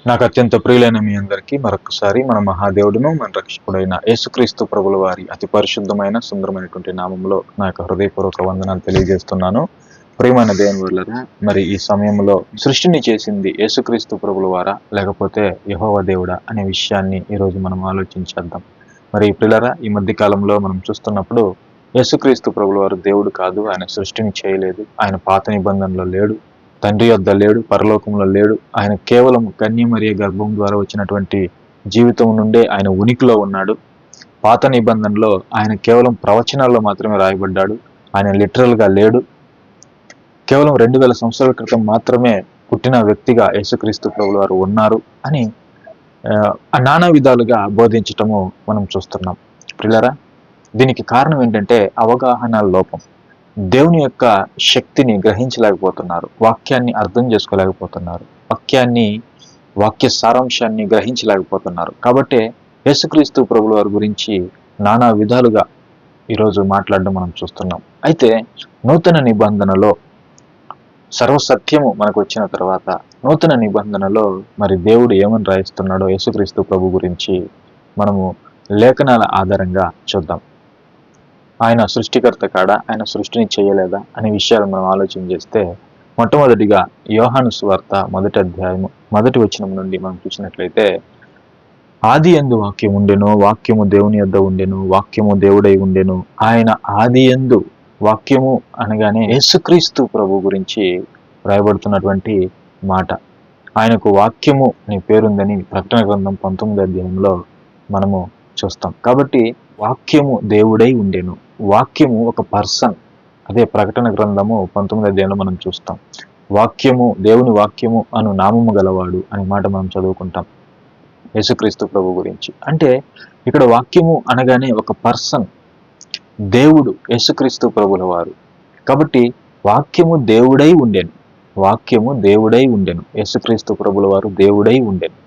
నాకు అత్యంత ప్రియులైన మీ అందరికీ మరొకసారి మన మహాదేవుడును మన రక్షకుడైన యేసుక్రీస్తు ప్రభుల వారి అతి పరిశుద్ధమైన సుందరమైనటువంటి నామంలో నా యొక్క హృదయపూర్వక వందనాలు తెలియజేస్తున్నాను. ప్రియమైన దేవుని వల్లరా, మరి ఈ సమయంలో సృష్టిని చేసింది యేసుక్రీస్తు ప్రభుల వారా లేకపోతే యెహోవా దేవుడా అనే విషయాన్ని ఈరోజు మనం ఆలోచించేద్దాం. మరి పిల్లరా, ఈ మధ్య కాలంలో మనం చూస్తున్నప్పుడు యేసుక్రీస్తు ప్రభుల వారు దేవుడు కాదు, ఆయన సృష్టిని చేయలేదు, ఆయన పాత నిబంధనలో లేడు, తండ్రి యొద్ద లేడు, పరలోకంలో లేడు. ఆయన కేవలం కన్యమరియ గర్భం ద్వారా వచ్చినటువంటి జీవితం నుండే ఆయన ఉనికిలో ఉన్నాడు. పాత నిబంధనలో ఆయన కేవలం ప్రవచనాల్లో మాత్రమే రాయబడ్డాడు. ఆయన లిటరల్ గా లేడు. కేవలం 2000 సంవత్సరాల క్రితం మాత్రమే పుట్టిన వ్యక్తిగా యేసుక్రీస్తు ప్రభుల వారు ఉన్నారు అని నానా విధాలుగా బోధించటము మనం చూస్తున్నాం. ప్రియులారా, దీనికి కారణం ఏంటంటే అవగాహన లోపం. దేవుని యొక్క శక్తిని గ్రహించలేకపోతున్నారు, వాక్యాన్ని అర్థం చేసుకోలేకపోతున్నారు, వాక్య సారాంశాన్ని గ్రహించలేకపోతున్నారు. కాబట్టి యేసుక్రీస్తు ప్రభుల వారి గురించి నానా విధాలుగా ఈరోజు మాట్లాడడం మనం చూస్తున్నాం. అయితే నూతన నిబంధనలో సర్వసత్యము మనకు వచ్చిన తర్వాత నూతన నిబంధనలో మరి దేవుడు ఏమని రాయిస్తున్నాడో యేసుక్రీస్తు ప్రభు గురించి మనము లేఖనాల ఆధారంగా చూద్దాం. ఆయన సృష్టికర్త కాడా, ఆయన సృష్టిని చేయలేదా అనే విషయాలు మనం ఆలోచన చేస్తే, మొట్టమొదటిగా యోహాను సువార్త 1వ అధ్యాయము 1వ వచనం నుండి మనం చూసినట్లయితే, ఆది యందు వాక్యం ఉండెను, వాక్యము దేవుని యొద్ద ఉండెను, వాక్యము దేవుడై ఉండెను, ఆయన ఆది యందు వాక్యము అనగానే యేసుక్రీస్తు ప్రభు గురించి రాయబడుతున్నటువంటి మాట. ఆయనకు వాక్యము అనే పేరుందని ప్రకటన గ్రంథం 19వ అధ్యాయంలో మనము చూస్తాం. కాబట్టి వాక్యము దేవుడై ఉండెను, వాక్యము ఒక పర్సన్. అదే ప్రకటన గ్రంథము 19వ అధ్యాయంలో మనం చూస్తాం. వాక్యము, దేవుని వాక్యము అను నామము గలవాడు అనే మాట మనం చదువుకుంటాం యేసుక్రీస్తు ప్రభు గురించి. అంటే ఇక్కడ వాక్యము అనగానే ఒక పర్సన్, దేవుడు, యేసుక్రీస్తు ప్రభుల వారు. కాబట్టి వాక్యము దేవుడై ఉండెను, వాక్యము దేవుడై ఉండెను, యేసుక్రీస్తు ప్రభుల వారు దేవుడై ఉండెను.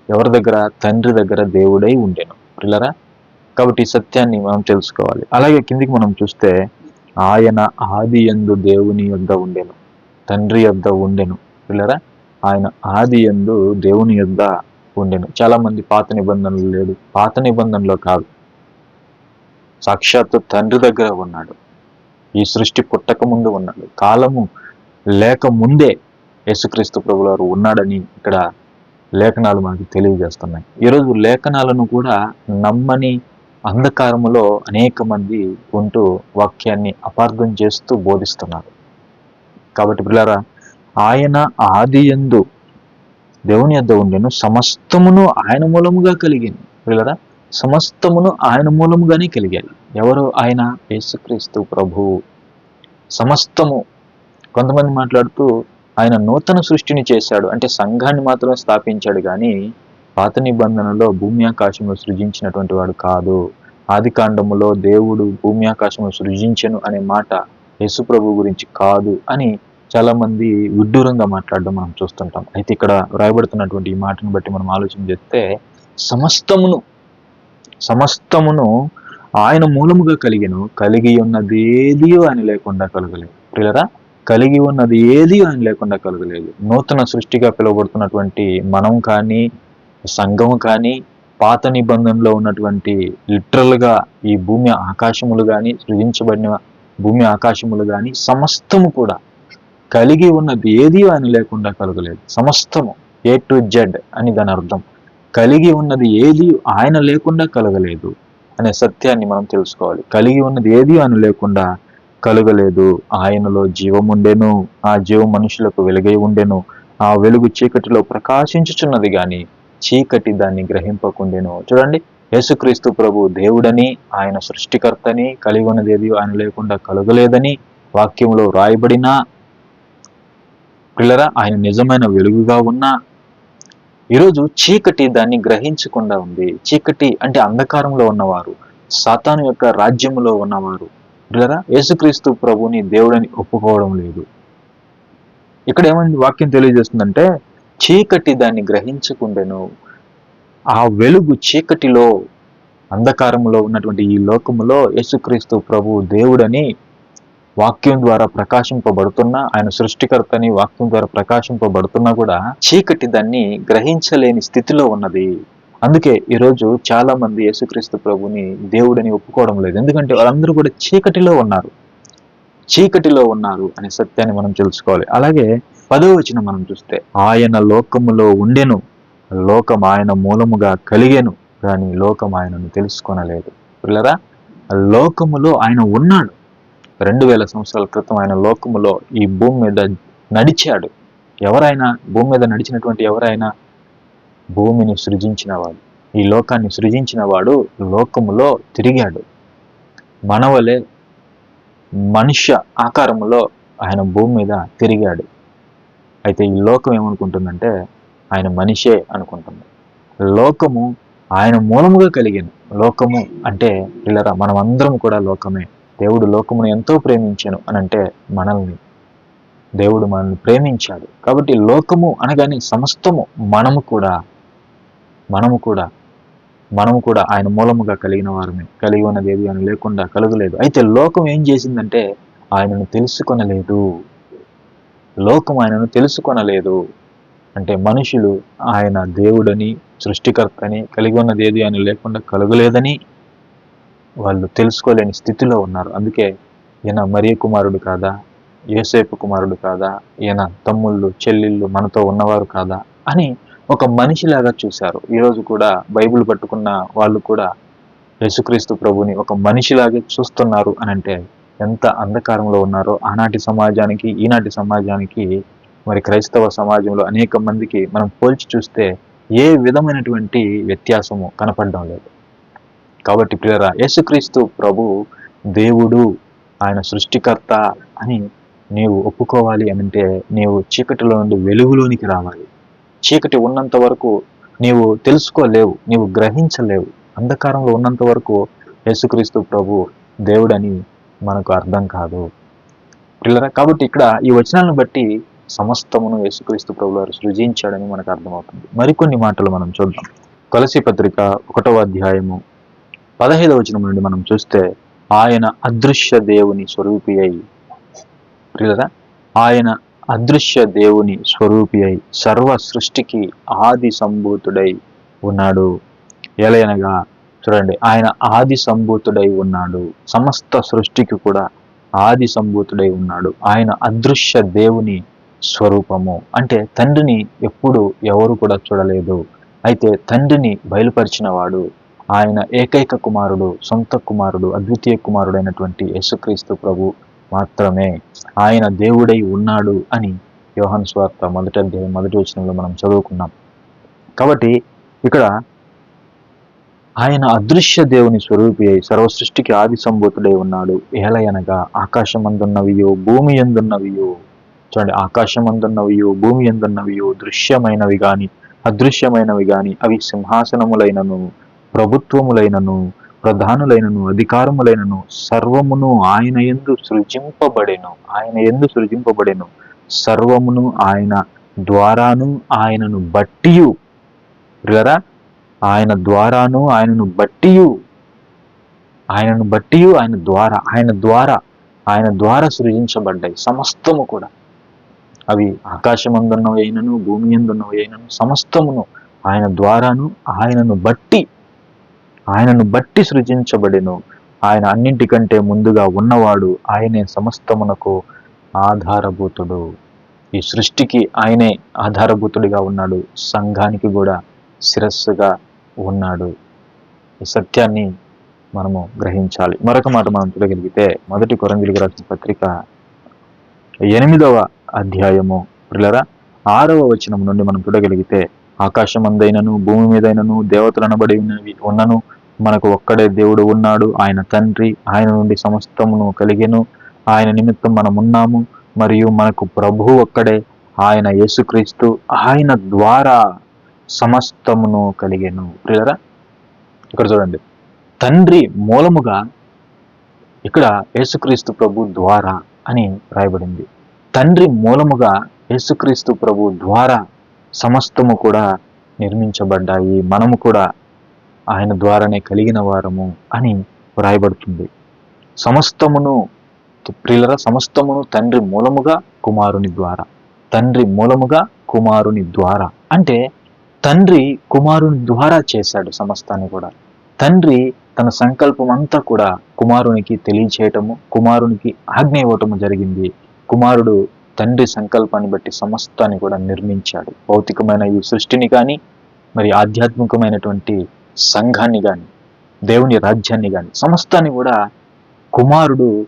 ఎవరి దగ్గర? తండ్రి దగ్గర దేవుడై ఉండెను. పిల్లరా, కాబట్టి ఈ సత్యాన్ని మనం తెలుసుకోవాలి. అలాగే కిందికి మనం చూస్తే, ఆయన ఆది యందు దేవుని యొద్ద ఉండెను, తండ్రి యొద్ద ఉండెను. పిల్లరా, ఆయన ఆది యందు దేవుని యొద్ద ఉండెను. చాలా మంది పాత నిబంధనలు లేడు, పాత నిబంధనలో కాదు, సాక్షాత్తు తండ్రి దగ్గర ఉన్నాడు. ఈ సృష్టి పుట్టక ముందు ఉన్నాడు, కాలము లేక ముందే యేసుక్రీస్తు ప్రభుల వారు ఉన్నాడని ఇక్కడ లేఖనాలు మనకు తెలియజేస్తున్నాయి. ఈరోజు లేఖనాలను కూడా నమ్మని అంధకారములో అనేక మంది ఉంటూ వాక్యాన్ని అపార్థం చేస్తూ బోధిస్తున్నారు. కాబట్టి పిల్లారా, ఆయన ఆది యందు దేవుని యొద్ద ఉండెను, సమస్తమును ఆయన మూలముగా కలిగింది. పిల్లారా, సమస్తమును ఆయన మూలముగానే కలిగాయి. ఎవరు? ఆయన యేసుక్రీస్తు ప్రభువు. సమస్తము. కొంతమంది మాట్లాడుతూ ఆయన నూతన సృష్టిని చేశాడు అంటే సంఘాన్ని మాత్రమే స్థాపించాడు, కానీ పాత నిబంధనలో భూమి ఆకాశములు సృజించినటువంటి వాడు కాదు. ఆది కాండములో దేవుడు భూమి ఆకాశములు సృజించెను అనే మాట యేసు ప్రభు గురించి కాదు అని చాలా మంది విడ్డూరంగా మాట్లాడడం మనం చూస్తుంటాం. అయితే ఇక్కడ రాయబడుతున్నటువంటి ఈ మాటను బట్టి మనం ఆలోచన చేస్తే, సమస్తమును ఆయన మూలముగా కలిగెను, కలిగి ఉన్నది ఏది ఆయన లేకుండా కలగలేదు. ప్రియులరా, కలిగి ఉన్నది ఏది ఆయన లేకుండా కలగలేదు. నూతన సృష్టిగా పిలువబడుతున్నటువంటి మనం కానీ, సంఘం కానీ, పాత నిబంధనలో ఉన్నటువంటి లిటరల్గా ఈ భూమి ఆకాశములు కానీ, సృజించబడిన భూమి ఆకాశములు కానీ సమస్తము కూడా కలిగి ఉన్నది ఏది ఆయన లేకుండా కలగలేదు. సమస్తము A to Z అని దాని అర్థం. కలిగి ఉన్నది ఏది ఆయన లేకుండా కలగలేదు అనే సత్యాన్ని మనం తెలుసుకోవాలి. కలిగి ఉన్నది ఏది ఆయన లేకుండా కలుగలేదు. ఆయనలో జీవముండెను, ఆ జీవం మనుషులకు వెలుగై ఉండెను, ఆ వెలుగు చీకటిలో ప్రకాశించుచున్నది గాని చీకటి దాన్ని గ్రహింపకుండెను. చూడండి, యేసుక్రీస్తు ప్రభు దేవుడని, ఆయన సృష్టికర్తని, కలిగి ఉన్నది ఏది ఆయన లేకుండా కలుగలేదని వాక్యంలో రాయబడినా, పిల్లరా, ఆయన నిజమైన వెలుగుగా ఉన్నా ఈరోజు చీకటి దాన్ని గ్రహించకుండా ఉంది. చీకటి అంటే అంధకారంలో ఉన్నవారు, సాతాను యొక్క రాజ్యంలో ఉన్నవారు పిల్లరా యేసుక్రీస్తు ప్రభుని దేవుడని ఒప్పుకోవడం లేదు. ఇక్కడ ఏమైంది వాక్యం తెలియజేస్తుందంటే, చీకటి దాన్ని గ్రహించకుండెను. ఆ వెలుగు వాక్యం ద్వారా ప్రకాశింపబడుతున్నా, ఆయన సృష్టికర్తని వాక్యం ద్వారా ప్రకాశింపబడుతున్నా కూడా చీకటి దాన్ని గ్రహించలేని స్థితిలో ఉన్నది. అందుకే ఈరోజు చాలా మంది యేసుక్రీస్తు ప్రభుని దేవుడని ఒప్పుకోవడం లేదు. ఎందుకంటే వాళ్ళందరూ కూడా చీకటిలో ఉన్నారు అనే సత్యాన్ని మనం తెలుసుకోవాలి. అలాగే 10వ వచనం మనం చూస్తే, ఆయన లోకములో ఉండెను, లోకం ఆయన మూలముగా కలిగెను, కానీ లోకం ఆయనను తెలుసుకొనలేదు. పిల్లరా, లోకములో ఆయన ఉన్నాడు. 2000 సంవత్సరాల క్రితం ఆయన లోకములో ఈ భూమి మీద నడిచాడు. ఎవరైనా భూమి మీద నడిచినటువంటి ఎవరైనా భూమిని సృజించిన వాడు, ఈ లోకాన్ని సృజించిన వాడు లోకములో తిరిగాడు. మనవలే మనుష్య ఆకారములో ఆయన భూమి మీద తిరిగాడు. అయితే ఈ లోకం ఏమనుకుంటుందంటే ఆయన మనిషే అనుకుంటుంది. లోకము ఆయన మూలముగా కలిగిన లోకము అంటే పిల్లరా, మనం అందరం కూడా లోకమే. దేవుడు లోకమును ఎంతో ప్రేమించాను అని అంటే మనల్ని దేవుడు మనల్ని ప్రేమించాడు. కాబట్టి లోకము అనగానే సమస్తము మనము కూడా ఆయన మూలముగా కలిగిన వారమే. కలిగి ఉన్నది ఏది అని లేకుండా కలుగలేదు. అయితే లోకం ఏం చేసిందంటే ఆయనను తెలుసుకొనలేదు. లోకం ఆయనను తెలుసుకొనలేదు అంటే మనుషులు ఆయన దేవుడని, సృష్టికర్తని, కలిగి ఉన్నది ఏది అని లేకుండా కలుగలేదని వాళ్ళు తెలుసుకోలేని స్థితిలో ఉన్నారు. అందుకే ఈయన మరియ కుమారుడు కాదా, యోసేపు కుమారుడు కాదా, ఈయన తమ్ముళ్ళు చెల్లెళ్ళు మనతో ఉన్నవారు కాదా అని ఒక మనిషిలాగా చూశారు. ఈరోజు కూడా బైబిల్ పట్టుకున్న వాళ్ళు కూడా యేసుక్రీస్తు ప్రభుని ఒక మనిషిలాగే చూస్తున్నారు అని అంటే ఎంత అంధకారంలో ఉన్నారో ఆనాటి సమాజానికి ఈనాటి సమాజానికి, మరి క్రైస్తవ సమాజంలో అనేక మందికి మనం పోల్చి చూస్తే ఏ విధమైనటువంటి వ్యత్యాసము కనపడడం లేదు. కాబట్టి ప్రియరా, యేసుక్రీస్తు ప్రభు దేవుడు, ఆయన సృష్టికర్త అని నీవు ఒప్పుకోవాలి అంటే నీవు చీకటిలో నుండి వెలుగులోనికి రావాలి. చీకటి ఉన్నంత వరకు నీవు తెలుసుకోలేవు, నీవు గ్రహించలేవు. అంధకారంలో ఉన్నంత వరకు యేసుక్రీస్తు ప్రభు దేవుడని మనకు అర్థం కాదు పిల్లరా. కాబట్టి ఇక్కడ ఈ వచనాలను బట్టి సమస్తమును యేసుక్రీస్తు ప్రభు వారు సృజించాడని మనకు అర్థమవుతుంది. మరికొన్ని మాటలు మనం చూద్దాం. కొలసీ పత్రిక 1వ అధ్యాయము 15వ వచనం నుండి మనం చూస్తే, ఆయన అదృశ్య దేవుని స్వరూపి అయి, పిల్లరా, ఆయన అదృశ్య దేవుని స్వరూపి అయి సర్వ సృష్టికి ఆది సంభూతుడై ఉన్నాడు. ఎలయనగా చూడండి, ఆయన ఆది సంభూతుడై ఉన్నాడు. సమస్త సృష్టికి కూడా ఆది సంభూతుడై ఉన్నాడు. ఆయన అదృశ్య దేవుని స్వరూపము అంటే తండ్రిని ఎప్పుడు ఎవరు కూడా చూడలేదు. అయితే తండ్రిని బయలుపరిచిన వాడు ఆయన ఏకైక కుమారుడు, సొంత కుమారుడు, అద్వితీయ కుమారుడైనటువంటి యేసుక్రీస్తు ప్రభు మాత్రమే. ఆయన దేవుడై ఉన్నాడు అని యోహాను సువార్త 1వ అధ్యాయం 1వ వచనంలో మనం చదువుకున్నాం. కాబట్టి ఇక్కడ ఆయన అదృశ్య దేవుని స్వరూపి అయి సర్వ సృష్టికి ఆది సంభూతుడై ఉన్నాడు. ఏలయనగా ఆకాశమందున్నవియో భూమి యందున్నవియో, చూడండి, ఆకాశమందున్నవియో భూమి యందున్నవియో, దృశ్యమైనవి గాని అదృశ్యమైనవి గాని, అవి సింహాసనములైనను ప్రభుత్వములైనను ప్రధానులైనను అధికారములైనను సర్వమును ఆయన యందు సృజింపబడెను. సర్వమును ఆయన ద్వారాను ఆయనను బట్టియు, ఆయన ద్వారాను ఆయనను బట్టియు, ఆయన ద్వారా సృజించబడ్డాయి సమస్తము కూడా. అవి ఆకాశమందున్నవి అయినను భూమి యందున్నవి అయినను సమస్తమును ఆయన ద్వారాను ఆయనను బట్టి సృజించబడెను. ఆయన అన్నింటికంటే ముందుగా ఉన్నవాడు, ఆయనే సమస్తమునకు ఆధారభూతుడు. ఈ సృష్టికి ఆయనే ఆధారభూతుడిగా ఉన్నాడు, సంఘానికి కూడా శిరస్సుగా ఉన్నాడు. ఈ సత్యాన్ని మనము గ్రహించాలి. మరొక మాట మనం చూడగలిగితే 1 కొరింథీయులకు రాసిన పత్రిక 8వ అధ్యాయము పిల్లరా 6వ వచనం నుండి మనం చూడగలిగితే, ఆకాశమందైనను భూమి మీదైనను దేవతలు అనబడి ఉన్నను మనకు ఒక్కడే దేవుడు ఉన్నాడు, ఆయన తండ్రి. ఆయన నుండి సమస్తమును కలిగెను, ఆయన నిమిత్తం మనం ఉన్నాము, మరియు మనకు ప్రభువు ఒక్కడే, ఆయన యేసుక్రీస్తు. ఆయన ద్వారా సమస్తమును కలిగెను. ప్రియరా, ఇక్కడ చూడండి, తండ్రి మూలముగా ఇక్కడ యేసుక్రీస్తు ప్రభు ద్వారా అని రాయబడింది. తండ్రి మూలముగా యేసుక్రీస్తు ప్రభు ద్వారా సమస్తము కూడా నిర్మించబడ్డాయి. మనము కూడా ఆయన ద్వారానే కలిగిన వారము అని వ్రాయబడుతుంది. సమస్తమును ప్రియులరా, సమస్తమును తండ్రి మూలముగా కుమారుని ద్వారా, తండ్రి మూలముగా కుమారుని ద్వారా అంటే తండ్రి కుమారుని ద్వారా చేశాడు సమస్తాన్ని కూడా. తండ్రి తన సంకల్పం అంతా కూడా కుమారునికి తెలియచేయటము, కుమారునికి ఆజ్ఞ ఇవ్వటము జరిగింది. కుమారుడు తండ్రి సంకల్పాన్ని బట్టి సమస్తాన్ని కూడా నిర్మించాడు. భౌతికమైన ఈ సృష్టిని కానీ, మరి ఆధ్యాత్మికమైనటువంటి సంఘాన్ని కానీ, దేవుని రాజ్యాన్ని కానీ, సమస్తాన్ని కూడా కుమారుడు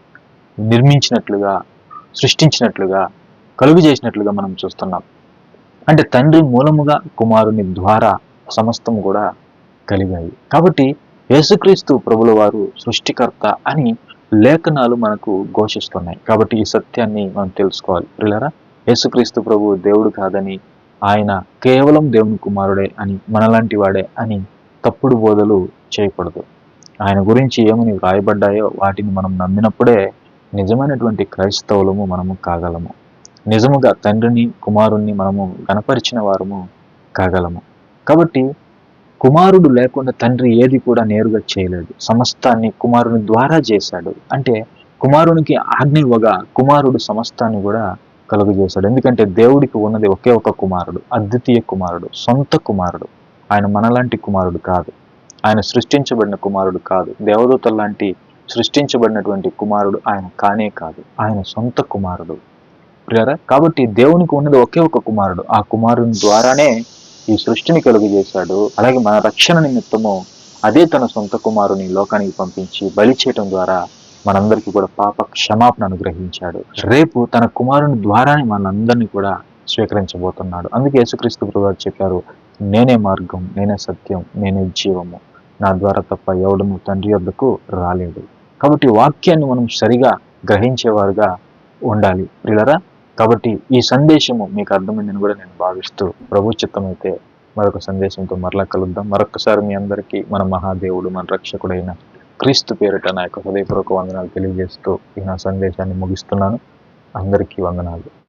నిర్మించినట్లుగా, సృష్టించినట్లుగా, కలుగు చేసినట్లుగా మనం చూస్తున్నాం. అంటే తండ్రి మూలముగా కుమారుని ద్వారా సమస్తము కూడా కలిగాయి. కాబట్టి యేసుక్రీస్తు ప్రభుల వారు సృష్టికర్త అని లేఖనాలు మనకు ఘోషిస్తున్నాయి. కాబట్టి ఈ సత్యాన్ని మనం తెలుసుకోవాలి. ప్రియులారా, యేసుక్రీస్తు ప్రభు దేవుడు కాదని, ఆయన కేవలం దేవుని కుమారుడే అని, మనలాంటి వాడే అని తప్పుడు బోధలు చేయకూడదు. ఆయన గురించి ఏమని వ్రాయబడ్డాయో వాటిని మనం నమ్మినప్పుడే నిజమైనటువంటి క్రైస్తవులము మనము కాగలము. నిజముగా తండ్రిని కుమారుణ్ణి మనము గణపరిచిన వారము కాగలము. కాబట్టి కుమారుడు లేకుండా తండ్రి ఏది కూడా నేరుగా చేయలేదు. సమస్తాన్ని కుమారుని ద్వారా చేశాడు. అంటే కుమారునికి ఆజ్ఞ ఇవ్వగా కుమారుడు సమస్తాన్ని కూడా కలుగు చేశాడు. ఎందుకంటే దేవుడికి ఉన్నది ఒకే ఒక కుమారుడు, అద్వితీయ కుమారుడు, సొంత కుమారుడు. ఆయన మనలాంటి కుమారుడు కాదు, ఆయన సృష్టించబడిన కుమారుడు కాదు, దేవదూతల లాంటి సృష్టించబడినటువంటి కుమారుడు ఆయన కానే కాదు. ఆయన సొంత కుమారుడు. ప్రియరా, కాబట్టి దేవునికి ఉన్నది ఒకే ఒక కుమారుడు. ఆ కుమారుని ద్వారానే ఈ సృష్టిని కలుగు చేశాడు. అలాగే మన రక్షణ నిమిత్తము అదే తన సొంత కుమారుని లోకానికి పంపించి బలి చేయటం ద్వారా మనందరికీ కూడా పాప క్షమాపణ అనుగ్రహించాడు. రేపు తన కుమారుని ద్వారానే మనందరినీ కూడా స్వీకరించబోతున్నాడు. అందుకే యేసుక్రీస్తు ప్రభువు చెప్పారు, నేనే మార్గం, నేనే సత్యం, నేనే జీవము, నా ద్వారా తప్ప ఎవడును తండ్రి వద్దకు రాలేడు. కాబట్టి వాక్యాన్ని మనం సరిగా గ్రహించేవారుగా ఉండాలి. ప్రియులారా, కాబట్టి ఈ సందేశము మీకు అర్థమైందని కూడా నేను భావిస్తూ, ప్రభు చిత్తమైతే మరొక సందేశంతో మరలా కలుద్దాం. మరొకసారి మీ అందరికీ మన మహాదేవుడు, మన రక్షకుడైన క్రీస్తు పేరిట నా యొక్క హృదయపూర్వక వందనాలు తెలియజేస్తూ ఈ నా సందేశాన్ని ముగిస్తున్నాను. అందరికీ వందనాలు.